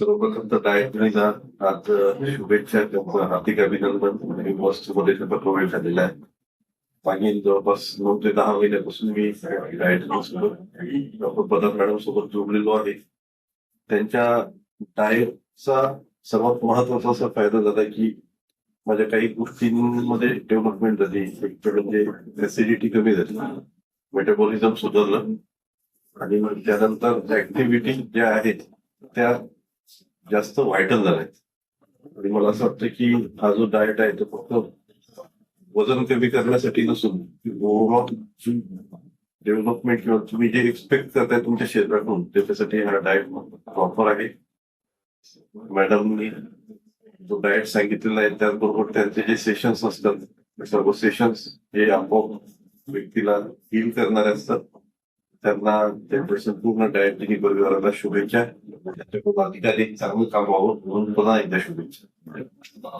सर्वप्रथम तर डायटला आज शुभेच्छा किंवा हार्दिक अभिनंदन. आणि मध्ये प्रोव्हाइड झालेला आहे. मागील जवळपास 9 ते 10 महिन्यापासून मी डायट सोबत डॉक्टर प्रधान मॅडम सोबत जोडलेलो आहे. त्यांच्या डाएटचा सर्वात महत्वाचा असा फायदा झाला की माझ्या काही गोष्टींमध्ये डेव्हलपमेंट झाली. एक म्हणजे ऍसिडिटी कमी झाली, मेटाबॉलिझम सुधारलं आणि मग त्यानंतर ऍक्टिव्हिटी ज्या आहेत त्या जास्त व्हायटल झाल्यात. आणि मला असं वाटतं की हा जो डाएट आहे तो फक्त वजन कमी करण्यासाठी नसून ओव्हरऑल डेव्हलपमेंट किंवा तुम्ही जे एक्सपेक्ट करताय तुमच्या शरीरातून त्याच्यासाठी हा डाएट प्रॉपर आहे. मॅडमनी जो डाएट सांगितलेला आहे त्याचबरोबर त्यांचे जे सेशन्स असतात सर्व सेशन्स हे आपोआप व्यक्तीला हील करणारे असतात. त्यांना त्यांच्या संपूर्ण डाएटरी परिवाराला शुभेच्छा. त्यांच्याकडून अधिकाधिक चांगलं काम व्हावं म्हणून पुन्हा एकदा शुभेच्छा.